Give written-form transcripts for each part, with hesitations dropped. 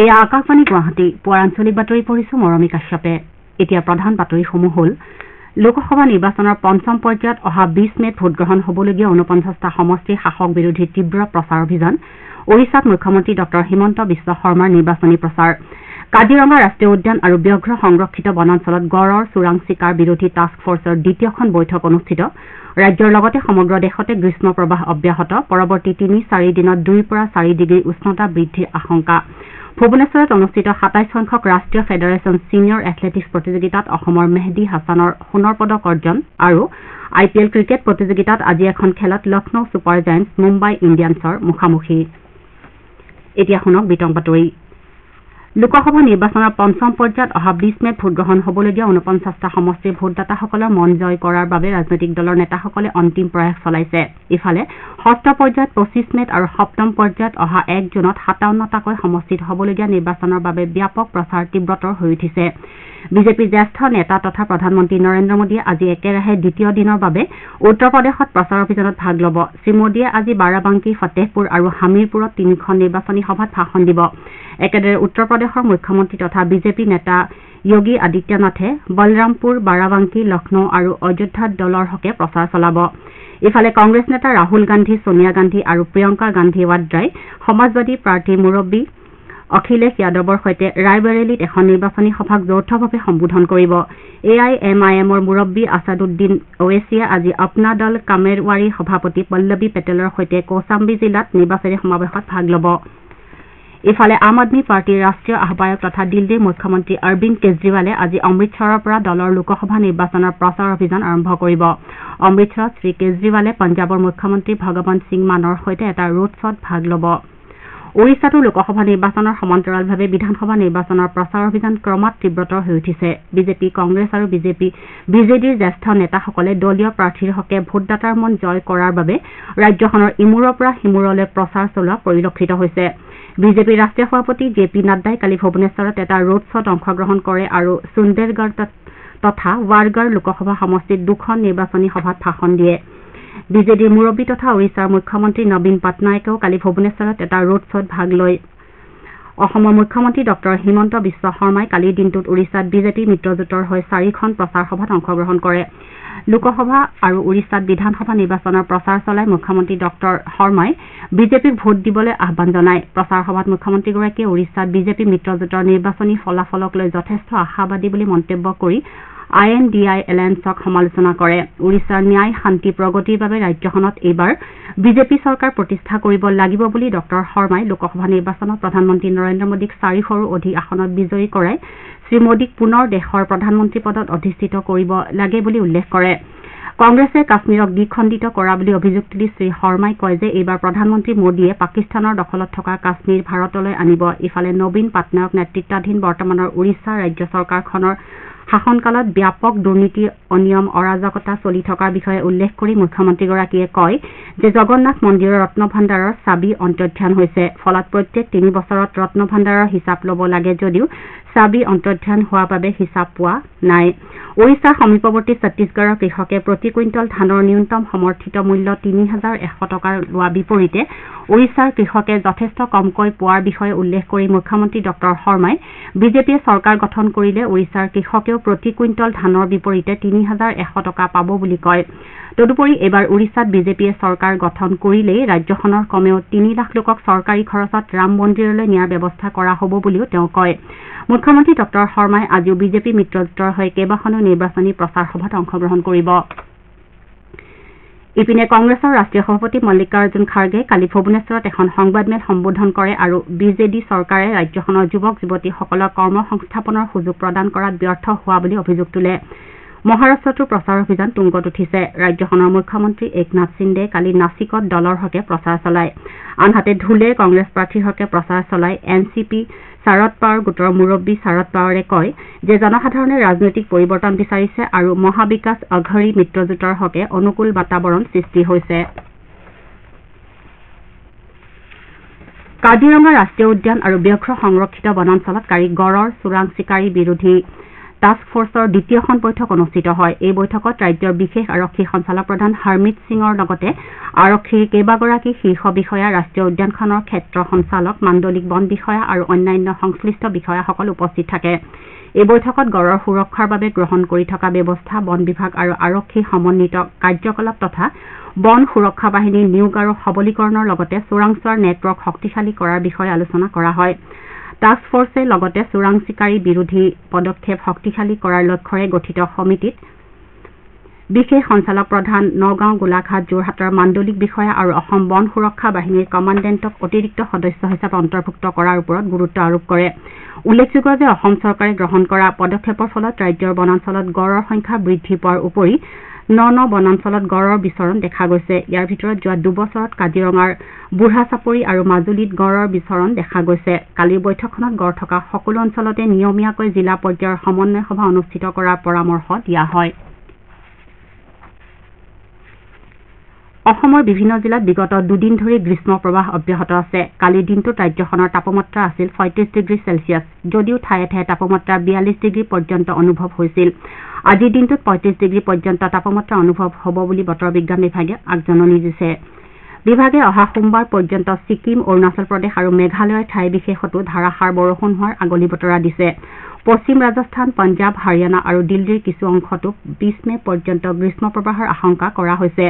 এয়া আকাশবাণী গুৱাহাটী পুৱাৰ আঞ্চলিক বাতৰি পঢ়িছো মৰমী কাশ্যপে এতিয়া প্ৰধান বাতৰিসমূহ হ'ল লোকসভা নিৰ্বাচনৰ পঞ্চম পৰ্যায়ত অহা 20 মেত ভোটগ্ৰহণ হ'বলগীয়া 49টা সমষ্টিৰ শাসক বিৰোধী তীব্ৰ প্ৰচাৰ অভিযান ওড়িশাত মুখ্যমন্ত্ৰী ডঃ হিমন্ত বিশ্ব শৰ্মাৰ নিৰ্বাচনী প্ৰচাৰ কাজিৰঙা ৰাষ্ট্ৰীয় উদ্যান আৰু ব্যাঘ্ৰ সংৰক্ষিত বনাঞ্চলত গড়ৰ চোৰাং চিকাৰ বিৰোধী টাস্ক ফৰ্চৰ দ্বিতীয়খন বৈঠক অনুষ্ঠিত ৰাজ্যৰ লগতে সমগ্ৰ দেশতে গ্ৰীষ্ম প্ৰবাহ অব্যাহত পৰৱৰ্তী ৩-৪ দিনত 2ৰ পৰা 4 ডিগ্ৰী উষ্ণতা বৃদ্ধিৰ আশংকা ভুৱনেশ্বৰত অনুষ্ঠিত 27 সংখ্যক ৰাষ্ট্ৰীয় ফেডাৰেচন ছিনিয়ৰ এথলেটিক্স প্ৰতিযোগিতাত অসমৰ মেহদী হাছানৰ সোণৰ পদক অৰ্জন আৰু IPL ক্ৰিকেট প্ৰতিযোগিতাত আজি এখন খেলত লক্ষ্ণৌ ছুপাৰ জায়েণ্টছ মুম্বাই ইণ্ডিয়ানছৰ মুখামুখি এতিয়া শুনক বিতং বাতৰি লোকসভা নিৰ্বাচনৰ পঞ্চম পৰ্যায়ত অহা 20 মেত ভোটগ্ৰহণ হ'বলগীয়া 49টা সমষ্টিৰ ভোটদাতাসকলৰ মন জয় কৰাৰ বাবে ৰাজনৈতিক দলৰ নেতাসকলে অন্তিম প্ৰয়াস চলাইছে ইফালে ষষ্ঠ পৰ্যায়ত 25 মেত আৰু সপ্তম পৰ্যায়ত অহা 1 জুনত 57টাকৈ সমষ্টিত হ'বলগীয়া নিৰ্বাচনৰ বাবে ব্যাপক প্ৰচাৰ তীব্ৰতৰ হৈ উঠিছে বিজেপিৰ জ্যেষ্ঠ নেতা তথা প্ৰধানমন্ত্ৰী নৰেন্দ্ৰ মোদীয়ে আজি একেৰাহে দ্বিতীয় দিনৰ বাবে উত্তৰ প্ৰদেশত প্ৰচাৰ অভিযানত ভাগ ল'ব শ্ৰীমোদীয়ে আজি বাৰাবাংকী ফতেহপুৰ আৰু হামিৰপুৰত 3খন নিৰ্বাচনী সভাত ভাষণ দিব একেদৰে উত্তৰ প্ৰদেশৰ মুখ্যমন্ত্ৰী তথা বিজেপি নেতা যোগী আদিত্যনাথে বলৰামপুৰ বাৰাবাংকী লক্ষ্ণৌ আৰু অযোধ্যাত দলৰ হকে প্ৰচাৰ চলাব ইফালে কংগ্ৰেছ নেতা ৰাহুল গান্ধী সোনিয়া গান্ধী আৰু প্ৰিয়ংকা গান্ধী ৱাদ্ৰাই সমাজবাদী পাৰ্টীৰ মুৰব্বী অখিলেশ যাদৱৰ সৈতে ৰায়বেৰেলীত এখন নিৰ্বাচনী সভাক যৌথভাৱে সম্বোধন কৰিব AIMIMৰ মুৰব্বী আছাদুদ্দিন ওৱেছিয়ে আজি আপনা দল কামেৰৱাৰীৰ সভাপতি পল্লৱী পেটেলৰ সৈতে কৌচাম্বী জিলাত নিৰ্বাচনী সমাৱেশত ভাগ ল'ব ইফালে আম আদমী পাৰ্টীৰ ৰাষ্ট্ৰীয় আহ্বায়ক তথা দিল্লীৰ মুখ্যমন্ত্ৰী অৰবিন্দ কেজৰিৱালে আজি অমৃতসৰৰ পৰা দলৰ লোকসভা নিৰ্বাচনৰ প্ৰচাৰ অভিযান আৰম্ভ কৰিব অমৃতসৰত শ্ৰী কেজৰিৱালে পঞ্জাবৰ মুখ্যমন্ত্ৰী ভগৱন্ত সিং মানৰ সৈতে এটা ৰোড শ্বত ভাগ ল'ব ওড়িশাতো লোকসভা নিৰ্বাচনৰ সমান্তৰালভাৱে বিধানসভা নিৰ্বাচনৰ প্ৰচাৰ অভিযান ক্ৰমাৎ তীব্ৰতৰ হৈ উঠিছে বিজেপি কংগ্ৰেছ আৰু বিজেডিৰ জ্যেষ্ঠ নেতাসকলে দলীয় প্ৰাৰ্থীৰ হকে ভোটদাতাৰ মন জয় কৰাৰ বাবে ৰাজ্যখনৰ ইমূৰৰ পৰা সিমূৰলৈ প্ৰচাৰ চলোৱা পৰিলক্ষিত হৈছে বিজেপিৰ ৰাষ্ট্ৰীয় সভাপতি JP নাড্ডাই কালি ভুৱনেশ্বৰত এটা ৰোড শ্বত অংশগ্ৰহণ কৰে আৰু সুন্দেৰগড় তথা ৱাৰগড় লোকসভা সমষ্টিত 2খন নিৰ্বাচনী সভাত ভাষণ দিয়ে বিজেডিৰ মুৰব্বী তথা ওড়িশাৰ মুখ্যমন্ত্ৰী নবীন পটনায়কেও কালি ভুৱনেশ্বৰত এটা ৰোড শ্বত ভাগ লয় অসমৰ মুখ্যমন্ত্ৰী ডঃ হিমন্ত বিশ্ব শৰ্মাই কালিৰ দিনটোত ওড়িশাত বিজেপি মিত্ৰজোঁটৰ হৈ 4খন প্ৰচাৰ সভাত অংশগ্ৰহণ কৰে লোকসভা আৰু ওড়িশাত বিধানসভা নিৰ্বাচনৰ প্ৰচাৰ চলাই মুখ্যমন্ত্ৰী ডঃ শৰ্মাই বিজেপিক ভোট দিবলৈ আহ্বান জনায় প্ৰচাৰ সভাত মুখ্যমন্ত্ৰীগৰাকীয়ে ওড়িশাত বিজেপি মিত্ৰজোঁটৰ নিৰ্বাচনী ফলাফলক লৈ যথেষ্ট আশাবাদী বুলি মন্তব্য কৰি INDI এলায়েন্সক সমালোচনা কৰে ওড়িশাৰ ন্যায় শান্তি প্ৰগতিৰ বাবে ৰাজ্যখনত এইবাৰ বিজেপি চৰকাৰ প্ৰতিষ্ঠা কৰিব লাগিব বুলি ডঃ শৰ্মাই লোকসভা নিৰ্বাচনত প্ৰধানমন্ত্ৰী নৰেন্দ্ৰ মোদীক 400ৰো অধিক আসনত বিজয়ী কৰাই শ্ৰী মোদীক পুনৰ দেশৰ প্ৰধানমন্ত্ৰী পদত অধিষ্ঠিত কৰিব লাগে বুলি উল্লেখ কৰে কংগ্ৰেছে কাশ্মীৰক দ্বিখণ্ডিত কৰা বুলি অভিযোগ তুলি শ্ৰী শৰ্মাই কয় যে এইবাৰ প্ৰধানমন্ত্ৰী মোদীয়ে পাকিস্তানৰ দখলত থকা কাশ্মীৰ ভাৰতলৈ আনিব ইফালে নবীন পাটনায়ক নেতৃত্বাধীন বৰ্তমানৰ ওড়িশা ৰাজ্য চৰকাৰখনৰ শাসনকালত ব্যাপক দুৰ্নীতি অনিয়ম অৰাজকতা চলি থকাৰ বিষয়ে উল্লেখ কৰি মুখ্যমন্ত্ৰীগৰাকীয়ে কয় যে জগন্নাথ মন্দিৰৰ ৰত্নভাণ্ডাৰৰ চাবি অন্তৰ্ধান হৈছে ফলত প্ৰত্যেক 3 বছৰত ৰত্নভাণ্ডাৰৰ হিচাপ ল'ব লাগে যদিও চাবি অন্তৰ্ধান হোৱা বাবে হিচাপ পোৱা নাই ওড়িশাৰ সমীপৱৰ্তী ছত্তীশগড়ৰ কৃষকে প্ৰতি কুইণ্টল ধানৰ ন্যূনতম সমৰ্থিত মূল্য ৩,১০০ টকাৰ লোৱাৰ বিপৰীতে ওড়িশাৰ কৃষকে যথেষ্ট কমকৈ পোৱাৰ বিষয়ে উল্লেখ কৰি মুখ্যমন্ত্ৰী ডঃ শৰ্মাই বিজেপিয়ে চৰকাৰ গঠন কৰিলে ওড়িশাৰ কৃষকেও প্ৰতি কুইণ্টল ধানৰ বিপৰীতে ৩,১০০ টকা পাব বুলি কয় তদুপৰি এইবাৰ ওড়িশাত বিজেপিয়ে চৰকাৰ গঠন কৰিলেই ৰাজ্যখনৰ কমেও 3 লাখ লোকক চৰকাৰী খৰচত ৰাম মন্দিৰলৈ নিয়াৰ ব্যৱস্থা কৰা হ'ব বুলিও তেওঁ কয় মুখ্যমন্ত্ৰী ডঃ শৰ্মাই আজিও বিজেপি মিত্ৰজোঁটৰ হৈ কেইবাখনো নিৰ্বাচনী প্ৰচাৰ সভাত অংশগ্ৰহণ কৰিব ইপিনে কংগ্ৰেছৰ ৰাষ্ট্ৰীয় সভাপতি মল্লিকাৰ্জুন খাৰ্গে কালি ভুৱনেশ্বৰত এখন সংবাদমেল সম্বোধন কৰে আৰু বিজেডি চৰকাৰে ৰাজ্যখনৰ যুৱক যুৱতীসকলক কৰ্মসংস্থাপনৰ সুযোগ প্ৰদান কৰাত ব্যৰ্থ হোৱা বুলি অভিযোগ তোলে মহাৰাষ্ট্ৰতো প্ৰচাৰ অভিযান তুংগত উঠিছে ৰাজ্যখনৰ মুখ্যমন্ত্ৰী একনাথ সিন্দে কালি নাছিকত দলৰ হকে প্ৰচাৰ চলায় আনহাতে ধুলে কংগ্ৰেছ প্ৰাৰ্থীৰ হকে প্ৰচাৰ চলাই NCP শাৰদ পাৱাৰ গোটৰ মুৰব্বী শাৰদ পাৱাৰে কয় যে জনসাধাৰণে ৰাজনৈতিক পৰিৱৰ্তন বিচাৰিছে আৰু মহাবিকাশ অঘৰী মিত্ৰজোঁটৰ হকে অনুকূল বাতাবৰণ সৃষ্টি হৈছে কাজিৰঙা ৰাষ্ট্ৰীয় উদ্যান আৰু ব্যাঘ্ৰ সংৰক্ষিত বনাঞ্চলত কালি গড়ৰ চোৰাং চিকাৰী বিৰোধী টাস্ক ফৰ্চৰ দ্বিতীয়খন বৈঠক অনুষ্ঠিত হয়। এই বৈঠকত ৰাজ্যৰ বিশেষ আৰক্ষী সঞ্চালক প্ৰধান হৰমিত সিঙৰ লগতে আৰক্ষীৰ কেইবাগৰাকী শীৰ্ষ বিষয়া, ৰাষ্ট্ৰীয় উদ্যানখনৰ ক্ষেত্ৰ সঞ্চালক, মাণ্ডলিক বন বিষয়া আৰু অন্যান্য সংশ্লিষ্ট বিষয়াসকল উপস্থিত থাকে। এই বৈঠকত গড়ৰ সুৰক্ষাৰ বাবে গ্ৰহণ কৰি থকা ব্যৱস্থা, বন বিভাগ আৰু আৰক্ষী সমন্বিত কাৰ্যকলাপ তথা বন সুৰক্ষা বাহিনীৰ নিয়োগ আৰু সবলীকৰণৰ লগতে চোৰাংচোৱাৰ নেটৱৰ্ক শক্তিশালী কৰাৰ বিষয়ে আলোচনা কৰা হয়। টাস্ক ফৰ্চে লগতে চোৰাং চিকাৰী বিৰোধী পদক্ষেপ শক্তিশালী কৰাৰ লক্ষ্যৰে গঠিত সমিতিত বিশেষ সঞ্চালক প্ৰধান, নগাঁও, গোলাঘাট, যোৰহাটৰ মাণ্ডলিক বিষয়া আৰু অসম বন সুৰক্ষা বাহিনীৰ কমাণ্ডেণ্টক অতিৰিক্ত সদস্য হিচাপে অন্তৰ্ভুক্ত কৰাৰ ওপৰত গুৰুত্ব আৰোপ কৰে। উল্লেখযোগ্য যে অসম চৰকাৰে গ্ৰহণ কৰা পদক্ষেপৰ ফলত ৰাজ্যৰ বনাঞ্চলত গড়ৰ সংখ্যা বৃদ্ধি পোৱাৰ উপৰি ন বনাঞ্চলত গড়ৰ বিচৰণ দেখা গৈছে। ইয়াৰ ভিতৰত যোৱা দুবছৰত কাজিৰঙাৰ বুঢ়াচাপৰি আৰু মাজুলীত গড়ৰ বিচৰণ দেখা গৈছে। কালিৰ বৈঠকখনত গড় থকা সকলো অঞ্চলতে নিয়মীয়াকৈ জিলা পৰ্যায়ৰ সমন্বয় সভা অনুষ্ঠিত কৰাৰ পৰামৰ্শ দিয়া হয়। অসমৰ বিভিন্ন জিলাত বিগত দুদিন ধৰি গ্ৰীষ্ম প্ৰৱাহ অব্যাহত আছে। কালিৰ দিনটোত ৰাজ্যখনৰ তাপমাত্ৰা আছিল ৩৫ ডিগ্ৰী চেলছিয়াছ, যদিও ঠায়ে ঠায়ে তাপমাত্ৰা ৪২ ডিগ্ৰী পৰ্যন্ত অনুভৱ হৈছিল। আজিৰ দিনটোত ৩৫ ডিগ্ৰী পৰ্যন্ত তাপমাত্ৰা অনুভৱ হ'ব বুলি বতৰ বিজ্ঞান বিভাগে আগজননী দিছে। বিভাগে অহা সোমবাৰ পৰ্যন্ত ছিকিম, অৰুণাচল প্ৰদেশ আৰু মেঘালয়ৰ ঠাই বিশেষতো ধাৰাসাৰ বৰষুণ হোৱাৰ আগলি বতৰা দিছে। পশ্চিম ৰাজস্থান, পঞ্জাৱ, হাৰিয়ানা আৰু দিল্লীৰ কিছু অংশতো ২০ মে পৰ্যন্ত গ্ৰীষ্ম প্ৰৱাহৰ আশংকা কৰা হৈছে।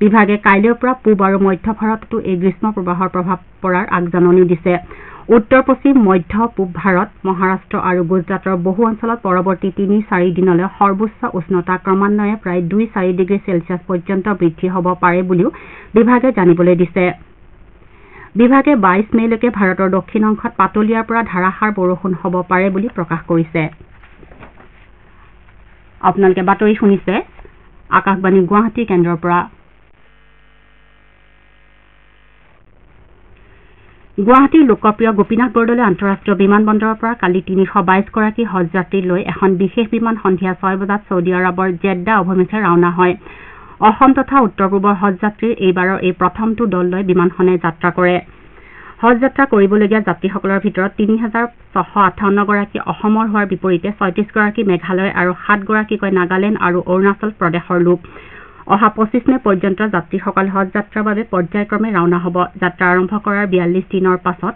বিভাগে কাইলৈৰ পৰা পূব আৰু মধ্য ভাৰততো এই গ্ৰীষ্ম প্ৰৱাহৰ প্ৰভাৱ পৰাৰ আগজাননী দিছে। উত্তৰ পশ্চিম, মধ্য পূব ভাৰত, মহাৰাষ্ট্ৰ আৰু গুজৰাটৰ বহু অঞ্চলত পৰৱৰ্তী ৩-৪ দিনলৈ সৰ্বোচ্চ উষ্ণতা ক্ৰমান্বয়ে প্ৰায় ২-৪ ডিগ্ৰী চেলছিয়াছ পৰ্যন্ত বৃদ্ধি হ'ব পাৰে বুলিও বিভাগে জানিবলৈ দিছে। বিভাগে ২২ মেলৈকে ভাৰতৰ দক্ষিণ অংশত পাতলীয়াৰ পৰা ধাৰাসাৰ বৰষুণ হ'ব পাৰে বুলি প্ৰকাশ কৰিছে। আপোনালোকে বাতৰি শুনিছে আকাশবাণী গুৱাহাটী কেন্দ্ৰৰ পৰা। গুৱাহাটীৰ লোকপ্ৰিয় গোপীনাথ বৰদলৈ আন্তঃৰাষ্ট্ৰীয় বিমান বন্দৰৰ পৰা কালি ৩২২ গৰাকী হজযাত্ৰী লৈ এখন বিশেষ বিমান সন্ধিয়া ৬ বজাত ছৌদি আৰবৰ জেড্ডা অভিমুখে ৰাওনা হয়। অসম তথা উত্তৰ পূবৰ হজযাত্ৰীৰ এইবাৰৰ এই প্ৰথমটো দল লৈ বিমানখনে যাত্ৰা কৰে। হজযাত্ৰা কৰিবলগীয়া যাত্ৰীসকলৰ ভিতৰত ৩,৬৫৮ গৰাকী অসমৰ হোৱাৰ বিপৰীতে ৩৬ গৰাকী মেঘালয় আৰু ৭ গৰাকীকৈ নাগালেণ্ড আৰু অৰুণাচল প্ৰদেশৰ লোক। অহা ২৫ মে পৰ্যন্ত যাত্ৰীসকল হজযাত্ৰাৰ বাবে পৰ্যায়ক্ৰমে ৰাওনা হ'ব। যাত্ৰা আৰম্ভ কৰাৰ ৪২ দিনৰ পাছত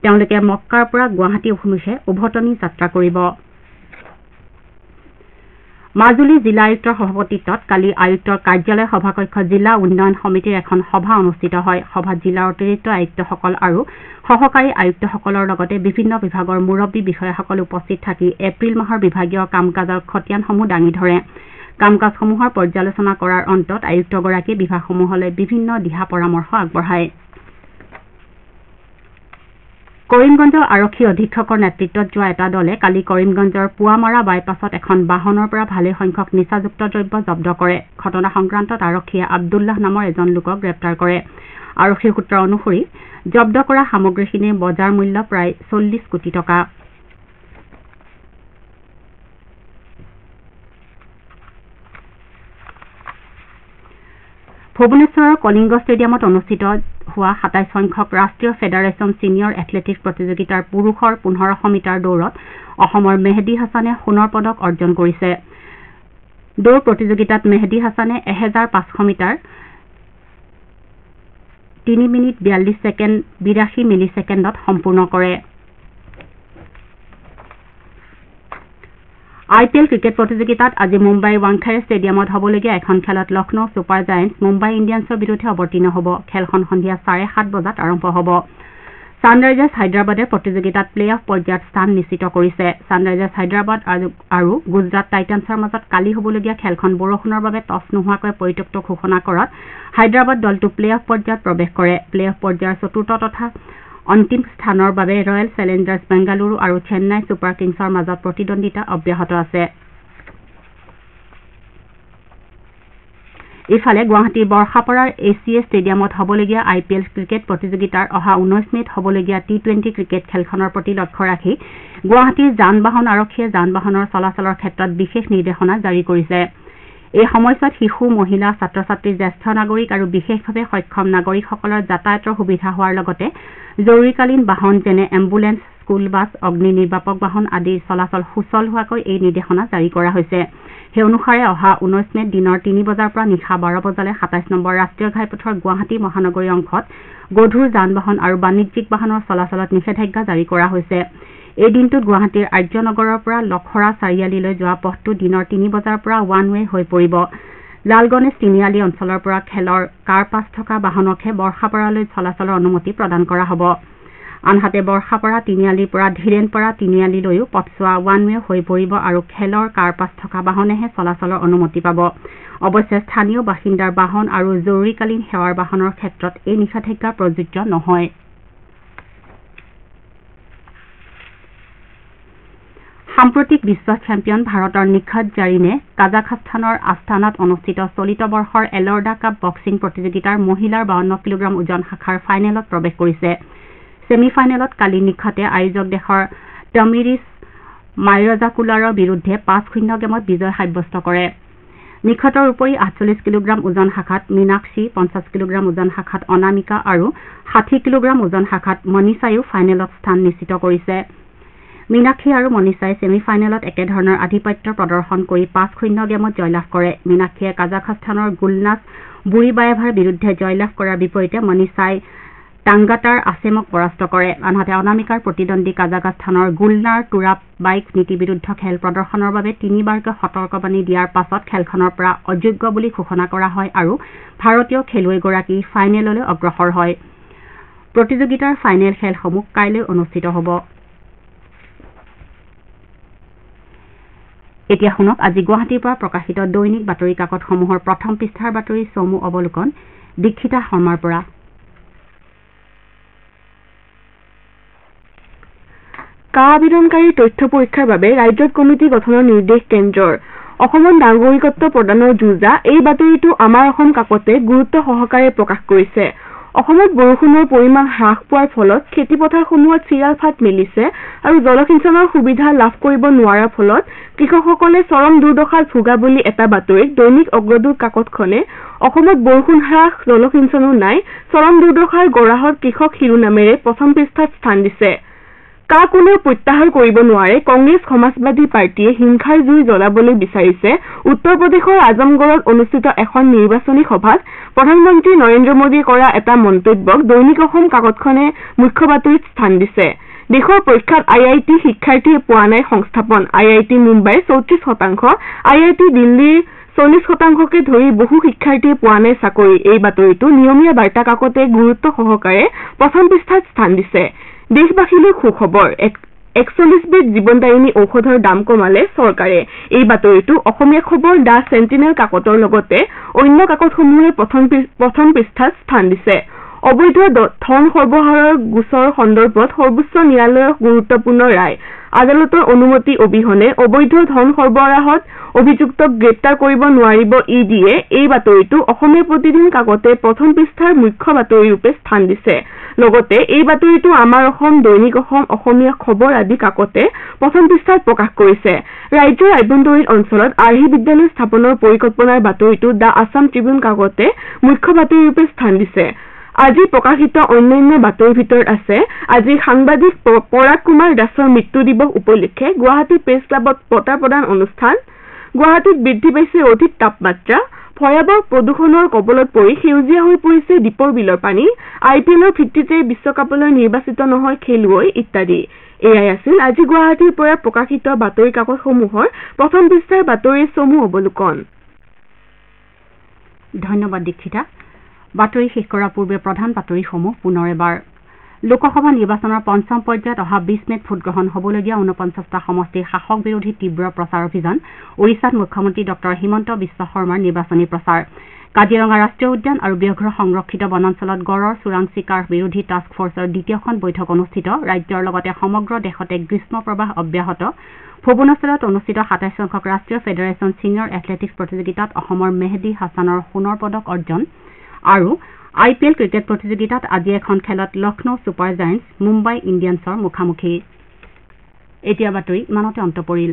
তেওঁলোকে মক্কাৰ পৰা গুৱাহাটী অভিমুখে উভতনি যাত্ৰা কৰিব। মাজুলী জিলা আয়ুক্তৰ সভাপতিত্বত কালি আয়ুক্তৰ কাৰ্যালয় সভাকক্ষত জিলা উন্নয়ন সমিতিৰ এখন সভা অনুষ্ঠিত হয়। সভাত জিলাৰ অতিৰিক্ত আয়ুক্তসকল আৰু সহকাৰী আয়ুক্তসকলৰ লগতে বিভিন্ন বিভাগৰ মুৰব্বী বিষয়াসকল উপস্থিত থাকি এপ্ৰিল মাহৰ বিভাগীয় কাম কাজৰ খতিয়ানসমূহ দাঙি ধৰে। কাম কাজসমূহৰ পৰ্যালোচনা কৰাৰ অন্তত আয়ুক্তগৰাকীয়ে বিভাগসমূহলৈ বিভিন্ন দিহা পৰামৰ্শ আগবঢ়ায়। কৰিমগঞ্জ আৰক্ষী অধীক্ষকৰ নেতৃত্বত যোৱা এটা দলে কালি কৰিমগঞ্জৰ পুৱামাৰা বাইপাছত এখন বাহনৰ পৰা ভালেসংখ্যক নিচাযুক্ত দ্ৰব্য জব্দ কৰে। ঘটনা সংক্ৰান্তত আৰক্ষীয়ে আব্দুল্লাহ নামৰ এজন লোকক গ্ৰেপ্তাৰ কৰে। আৰক্ষী সূত্ৰ অনুসৰি জব্দ কৰা সামগ্ৰীখিনিৰ বজাৰ মূল্য প্ৰায় ৪০ কোটি টকা। ভুৱনেশ্বৰৰ কলিংগ ষ্টেডিয়ামত অনুষ্ঠিত হোৱা ২৭ সংখ্যক ৰাষ্ট্ৰীয় ফেডাৰেচন ছিনিয়ৰ এথলেটিক্স প্ৰতিযোগিতাৰ পুৰুষৰ ১৫০০ মিটাৰ দৌৰত অসমৰ মেহদী হাছানে সোণৰ পদক অৰ্জন কৰিছে। দৌৰ প্ৰতিযোগিতাত মেহদী হাছানে ১৫০০ মিটাৰ ৩ মিনিট ৪২ ছেকেণ্ড ৮২ মিলি ছেকেণ্ডত সম্পূৰ্ণ কৰে। IPL ক্ৰিকেট প্ৰতিযোগিতাত আজি মুম্বাইৰ ৱাংখেড়ে ষ্টেডিয়ামত হ'বলগীয়া এখন খেলত লক্ষ্ণৌ ছুপাৰ জায়েণ্টছ মুম্বাই ইণ্ডিয়ানছৰ বিৰুদ্ধে অৱতীৰ্ণ হ'ব। খেলখন সন্ধিয়া ৭:৩০ বজাত আৰম্ভ হ'ব। ছানৰাইজাৰ্ছ হায়দৰাবাদে প্ৰতিযোগিতাত প্লে অফ পৰ্যায়ত স্থান নিশ্চিত কৰিছে। ছানৰাইজাৰ্ছ হায়দৰাবাদ আৰু গুজৰাট টাইটান্ছৰ মাজত কালি হ'বলগীয়া খেলখন বৰষুণৰ বাবে টছ নোহোৱাকৈ পৰিত্যক্ত ঘোষণা কৰাত হায়দৰাবাদ দলটো প্লে অফ পৰ্যায়ত প্ৰৱেশ কৰে। প্লে অফ পৰ্যায়ৰ চতুৰ্থ তথা অন্তিম স্থানৰ বাবে ৰয়েল চেলেঞ্জাৰ্ছ বেংগালুৰু আৰু চেন্নাই ছুপাৰ কিংছৰ মাজত প্ৰতিদ্বন্দ্বিতা অব্যাহত আছে। ইফালে গুৱাহাটীৰ বৰ্ষাপাৰাৰ ACA ষ্টেডিয়ামত হ'বলগীয়া IPL ক্ৰিকেট প্ৰতিযোগিতাৰ অহা ১৯ মে'ত হ'বলগীয়া T20 ক্ৰিকেট খেলখনৰ প্ৰতি লক্ষ্য ৰাখি গুৱাহাটীৰ যান বাহন আৰক্ষীয়ে যান বাহনৰ চলাচলৰ ক্ষেত্ৰত বিশেষ নিৰ্দেশনা জাৰি কৰিছে। এই সময়ছোৱাত শিশু, মহিলা, ছাত্ৰ ছাত্ৰী, জ্যেষ্ঠ নাগৰিক আৰু বিশেষভাৱে সক্ষম নাগৰিকসকলৰ যাতায়াতৰ সুবিধা হোৱাৰ লগতে জৰুৰীকালীন বাহন যেনে এম্বুলেন্স, স্কুল বাছ অগ্নি নিৰ্বাপক বাহন আদিৰ চলাচল সুচল হোৱাকৈ এই নিৰ্দেশনা জাৰি কৰা হৈছে সেই অনুসাৰে অহা 19 মেত দিনৰ 3 বজাৰ পৰা নিশা 12 বজালৈ 27 নম্বৰ ৰাষ্ট্ৰীয় ঘাইপথৰ গুৱাহাটী মহানগৰী অংশত গধুৰ যান বাহন আৰু বাণিজ্যিক বাহনৰ চলাচলত নিষেধাজ্ঞা জাৰি কৰা হৈছে এই দিনটোত গুৱাহাটীৰ আৰ্যনগৰৰ পৰা লখৰা চাৰিআলিলৈ যোৱা পথটো দিনৰ 3 বজাৰ পৰা ওৱান ৱে হৈ পৰিব লালগণেশ তিনিআলি অঞ্চলৰ পৰা খেলৰ কাৰ পাছ থকা বাহনকহে বৰ্ষাপাৰালৈ চলাচলৰ অনুমতি প্ৰদান কৰা হ'ব আনহাতে বৰ্ষাপাৰা তিনিআলিৰ পৰা ধীৰেনপাৰা তিনিআলিলৈও পথছোৱা ওৱান ৱে হৈ পৰিব আৰু খেলৰ কাৰ পাছ থকা বাহনেহে চলাচলৰ অনুমতি পাব অৱশ্যে স্থানীয় বাসিন্দাৰ বাহন আৰু জৰুৰীকালীন সেৱাৰ বাহনৰ ক্ষেত্ৰত এই নিষেধাজ্ঞা প্ৰযোজ্য নহয় সাম্প্ৰতিক বিশ্ব চেম্পিয়ন ভাৰতৰ নিখাত জাৰিনে কাজাখস্তানৰ আস্তানাত অনুষ্ঠিত চলিত বৰ্ষৰ এলৰ্ডা কাপ বক্সিং প্ৰতিযোগিতাৰ মহিলাৰ 52 কিলোগ্ৰাম ওজন শাখাৰ ফাইনেলত প্ৰৱেশ কৰিছে ছেমি ফাইনেলত কালি নিখাতে আয়োজক দেশৰ টমিৰিছ মাইৰজাকুলাৰৰ বিৰুদ্ধে 5-0 গেমত বিজয় সাব্যস্ত কৰে নিখাতৰ উপৰি 48 কিলোগ্ৰাম ওজন শাখাত মীনাক্ষী 50 কিলোগ্ৰাম ওজন শাখাত অনামিকা আৰু 60 কিলোগ্ৰাম ওজন শাখাত মনীষায়ো ফাইনেলত স্থান নিশ্চিত কৰিছে মীনাক্ষী আৰু মনীষাই ছেমি ফাইনেলত একেধৰণৰ আধিপত্য প্ৰদৰ্শন কৰি 5-0 গেমত জয়লাভ কৰে মীনাক্ষীয়ে কাজাখস্তানৰ গুলনাজ বুৰিবায়েভাৰ বিৰুদ্ধে জয়লাভ কৰাৰ বিপৰীতে মনীষাই টাংগাটাৰ আছেমক পৰাস্ত কৰে আনহাতে অনামিকাৰ প্ৰতিদ্বন্দ্বী কাজাখস্তানৰ গুলনাৰ টুৰাপ বাইক নীতি বিৰুদ্ধ খেল প্ৰদৰ্শনৰ বাবে 3বাৰকৈ সতৰ্কবাণী দিয়াৰ পাছত খেলখনৰ পৰা অযোগ্য বুলি ঘোষণা কৰা হয় আৰু ভাৰতীয় খেলুৱৈগৰাকী ফাইনেললৈ অগ্ৰসৰ হয় প্ৰতিযোগিতাৰ ফাইনেল খেলসমূহ কাইলৈ অনুষ্ঠিত হ'ব এতিয়া শুনক আজি গুৱাহাটীৰ পৰা প্ৰকাশিত দৈনিক বাতৰি কাকতসমূহৰ প্ৰথম পৃষ্ঠাৰ বাতৰি চমু অৱলোকন দীক্ষিতা শৰ্মাৰ পৰা কা আবেদনকাৰীৰ তথ্য পৰীক্ষাৰ বাবে ৰাজ্যত কমিটি গঠনৰ নিৰ্দেশ কেন্দ্ৰৰ অসমত নাগৰিকত্ব প্ৰদানৰ যুঁজা এই বাতৰিটো আমাৰ অসম কাকতে গুৰুত্ব সহকাৰে প্ৰকাশ কৰিছে অসমত বৰষুণৰ পৰিমাণ হ্ৰাস পোৱাৰ ফলত খেতিপথাৰসমূহত চিৰাল ফাট মেলিছে আৰু জলসিঞ্চনৰ সুবিধা লাভ কৰিব নোৱাৰাৰ ফলত কৃষকসকলে চৰম দুৰ্দশাত ভোগা বুলি এটা বাতৰিত দৈনিক অগ্ৰদূত কাকতখনে অসমত বৰষুণ হ্ৰাস জলসিঞ্চনো নাই চৰম দুৰ্দশাৰ গৰাহত কৃষক শিৰোনামেৰে প্ৰথম পৃষ্ঠাত স্থান দিছে কা কোনেও প্ৰত্যাহাৰ কৰিব নোৱাৰে কংগ্ৰেছ সমাজবাদী পাৰ্টিয়ে হিংসাৰ জুই জ্বলাবলৈ বিচাৰিছে উত্তৰ প্ৰদেশৰ আজমগড়ত অনুষ্ঠিত এখন নিৰ্বাচনী সভাত প্ৰধানমন্ত্ৰী নৰেন্দ্ৰ মোদীয়ে কৰা এটা মন্তব্যক দৈনিক অসম কাকতখনে মুখ্য বাতৰিত স্থান দিছে দেশৰ পৰীক্ষাত IIT শিক্ষাৰ্থীয়ে পোৱা নাই সংস্থাপন IIT মুম্বাইৰ 34% IIT দিল্লীৰ 40%কে ধৰি বহু শিক্ষাৰ্থীয়ে পোৱা নাই চাকৰি এই বাতৰিটো নিয়মীয়া বাৰ্তা কাকতে গুৰুত্ব সহকাৰে প্ৰথম পৃষ্ঠাত স্থান দিছে দেশবাসীলৈ সুখবৰ 41বিধ জীৱনদায়িনী ঔষধৰ দাম কমালে চৰকাৰে এই বাতৰিটো অসমীয়া খবৰ দা সেন্টিনেল কাকতৰ লগতে অন্য কাকতসমূহে প্ৰথম পৃষ্ঠাত স্থান দিছে অবৈধ ধন সৰবৰাহৰ গোচৰ সন্দৰ্ভত সৰ্বোচ্চ ন্যায়ালয়ৰ গুৰুত্বপূৰ্ণ ৰায় আদালতৰ অনুমতি অবিহনে অবৈধ ধন সৰবৰাহত অভিযুক্তক গ্ৰেপ্তাৰ কৰিব নোৱাৰিব ইডিয়ে এই বাতৰিটো অসমীয়া প্ৰতিদিন কাকতে প্ৰথম পৃষ্ঠাৰ মুখ্য বাতৰি ৰূপে স্থান দিছে লগতে এই বাতৰিটো আমাৰ অসম দৈনিক অসম অসমীয়া খবৰ আদি কাকতে প্ৰথম পৃষ্ঠাত প্ৰকাশ কৰিছে ৰাজ্যৰ আভ্যন্তৰীণ অঞ্চলত আৰ্হি বিদ্যালয় স্থাপনৰ পৰিকল্পনাৰ বাতৰিটো দা আছাম ট্ৰিবিউন কাকতে মুখ্য বাতৰি ৰূপে স্থান দিছে আজি প্ৰকাশিত অন্যান্য বাতৰিৰ ভিতৰত আছে আজি সাংবাদিক পৰাগ কুমাৰ দাসৰ মৃত্যু দিৱস উপলক্ষে গুৱাহাটী প্ৰেছ ক্লাবত বঁটা প্ৰদান অনুষ্ঠান গুৱাহাটীত বৃদ্ধি পাইছে অধিক তাপমাত্ৰা ভয়াৱহ প্ৰদূষণৰ কবলত পৰি সেউজীয়া হৈ পৰিছে দীপৰ বিলৰ পানী IPLৰ ভিত্তিতে বিশ্বকাপলৈ নিৰ্বাচিত নহয় খেলুৱৈ ইত্যাদি এয়াই আছিল আজি গুৱাহাটীৰ পৰা প্ৰকাশিত বাতৰি কাকতসমূহৰ প্ৰথম পৃষ্ঠাৰ বাতৰিৰ চমু অৱলোকন ধন্যবাদ দীক্ষিতা বাতৰি শেষ কৰাৰ পূৰ্বে প্ৰধান বাতৰিসমূহ পুনৰ এবাৰ লোকসভা নিৰ্বাচনৰ পঞ্চম পৰ্যায়ত অহা 20 মেত ভোটগ্ৰহণ হ'বলগীয়া 49টা সমষ্টিৰ শাসক বিৰোধী তীব্ৰ প্ৰচাৰ অভিযান ওড়িশাত মুখ্যমন্ত্ৰী ডক্টৰ হিমন্ত বিশ্ব শৰ্মাৰ নিৰ্বাচনী প্ৰচাৰ কাজিৰঙা ৰাষ্ট্ৰীয় উদ্যান আৰু ব্যাঘ্ৰ সংৰক্ষিত বনাঞ্চলত গড়ৰ চোৰাং চিকাৰ বিৰোধী টাস্ক ফৰ্চৰ দ্বিতীয়খন বৈঠক অনুষ্ঠিত ৰাজ্যৰ লগতে সমগ্ৰ দেশতে গ্ৰীষ্ম প্ৰৱাহ অব্যাহত ভুৱনেশ্বৰত অনুষ্ঠিত 27 সংখ্যক ৰাষ্ট্ৰীয় ফেডাৰেচন ছিনিয়ৰ এথলেটিক্স প্ৰতিযোগিতাত অসমৰ মেহদী হাছানৰ সোণৰ পদক অৰ্জন আৰু IPL ক্ৰিকেট প্ৰতিযোগিতাত আজি এখন খেলত লক্ষ্ণৌ ছুপাৰ জায়েণ্টছ মুম্বাই ইণ্ডিয়ানছৰ মুখামুখি এতিয়া বাতৰি ইমানতে অন্ত পৰিল